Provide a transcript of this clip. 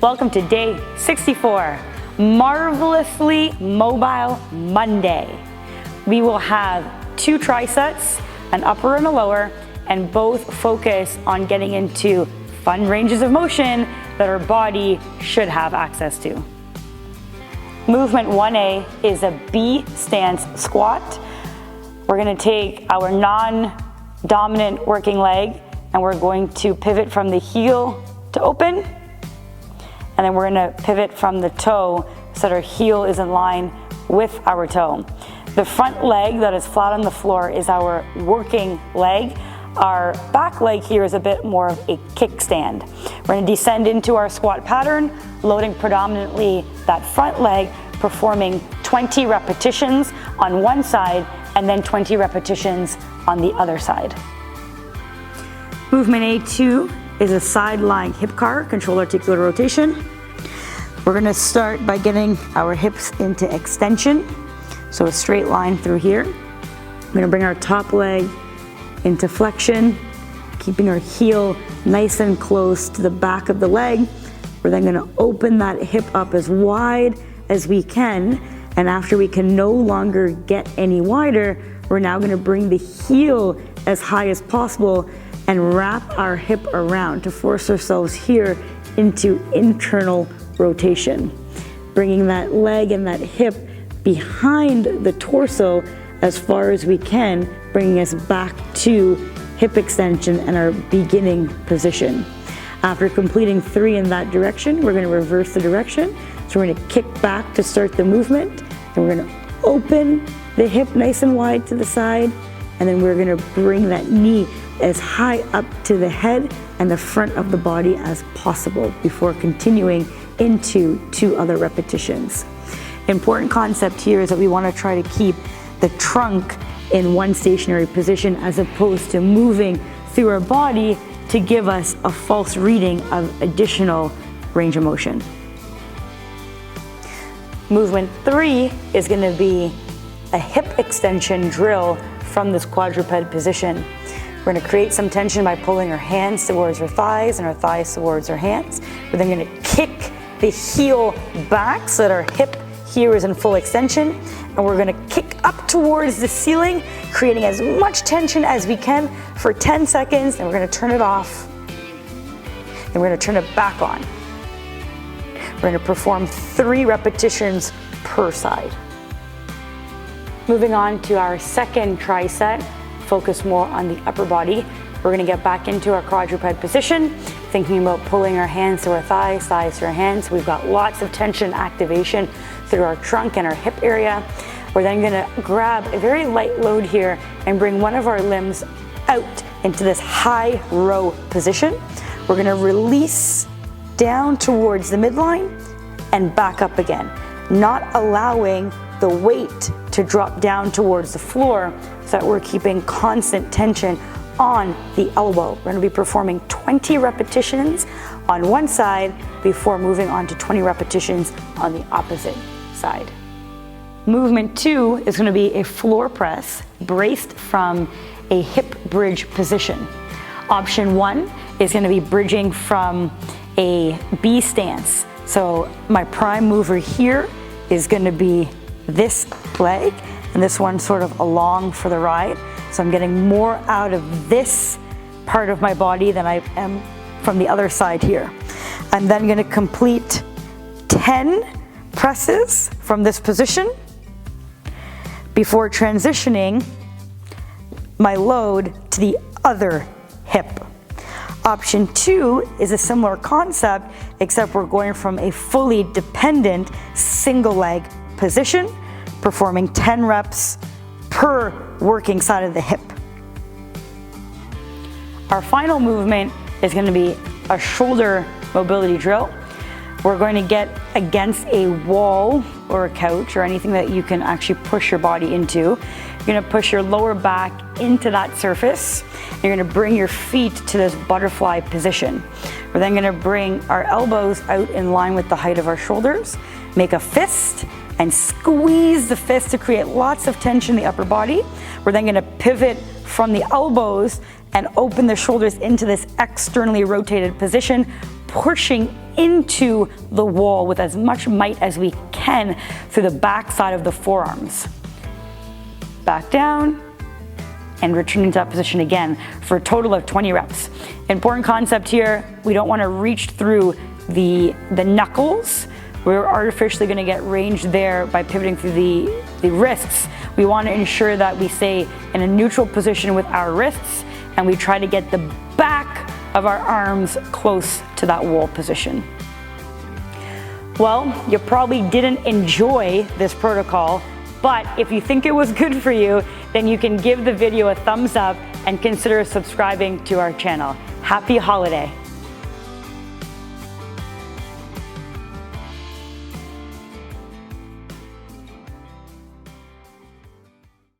Welcome to day 64, Marvelously Mobile Monday. We will have 2 trisets, an upper and a lower, and both focus on getting into fun ranges of motion that our body should have access to. Movement 1A is a B stance squat. We're going to take our non-dominant working leg and we're going to pivot from the heel to open, and then we're going to pivot from the toe so that our heel is in line with our toe. The front leg that is flat on the floor is our working leg. Our back leg here is a bit more of a kickstand. We're going to descend into our squat pattern, loading predominantly that front leg, performing 20 repetitions on one side and then 20 repetitions on the other side. Movement A2 is a side lying hip car, controlled articular rotation. We're going to start by getting our hips into extension, so a straight line through here. We're going to bring our top leg into flexion, keeping our heel nice and close to the back of the leg. We're then going to open that hip up as wide as we can, and after we can no longer get any wider, we're now going to bring the heel as high as possible and wrap our hip around to force ourselves here into internal rotation, bringing that leg and that hip behind the torso as far as we can, bringing us back to hip extension and our beginning position. After completing 3 in that direction, we're going to reverse the direction. So we're going to kick back to start the movement, and we're going to open the hip nice and wide to the side, and then we're going to bring that knee as high up to the head and the front of the body as possible before continuing into 2 other repetitions. Important concept here is that we want to try to keep the trunk in one stationary position as opposed to moving through our body to give us a false reading of additional range of motion. Movement 3 is going to be a hip extension drill from this quadruped position. We're going to create some tension by pulling our hands towards our thighs and our thighs towards our hands. We're then going to kick the heel back so that our hip here is in full extension, and we're going to kick up towards the ceiling, creating as much tension as we can for 10 seconds, and we're going to turn it off, and we're going to turn it back on. We're going to perform 3 repetitions per side. Moving on to our second triset, focus more on the upper body. We're going to get back into our quadruped position, thinking about pulling our hands to our thighs, thighs to our hands. We've got lots of tension activation through our trunk and our hip area. We're then going to grab a very light load here and bring one of our limbs out into this high row position. We're going to release down towards the midline and back up again, not allowing the weight to drop down towards the floor so that we're keeping constant tension on the elbow. We're going to be performing 20 repetitions on one side before moving on to 20 repetitions on the opposite side. Movement 2 is going to be a floor press braced from a hip bridge position. Option 1 is going to be bridging from a B stance. So my prime mover here is going to be this leg, and this one sort of along for the ride. So I'm getting more out of this part of my body than I am from the other side here. I'm then going to complete 10 presses from this position before transitioning my load to the other hip. Option 2 is a similar concept, except we're going from a fully dependent single leg position, performing 10 reps per working side of the hip. Our final movement is going to be a shoulder mobility drill. We're going to get against a wall or a couch or anything that you can actually push your body into. You're going to push your lower back into that surface. You're going to bring your feet to this butterfly position. We're then going to bring our elbows out in line with the height of our shoulders, make a fist, and squeeze the fist to create lots of tension in the upper body. We're then going to pivot from the elbows and open the shoulders into this externally rotated position, pushing into the wall with as much might as we can through the back side of the forearms. Back down, and returning to that position again for a total of 20 reps. Important concept here, we don't want to reach through the knuckles. We're artificially going to get range there by pivoting through the wrists. We want to ensure that we stay in a neutral position with our wrists, and we try to get the back of our arms close to that wall position. Well, you probably didn't enjoy this protocol, but if you think it was good for you, then you can give the video a thumbs up and consider subscribing to our channel. Happy holiday.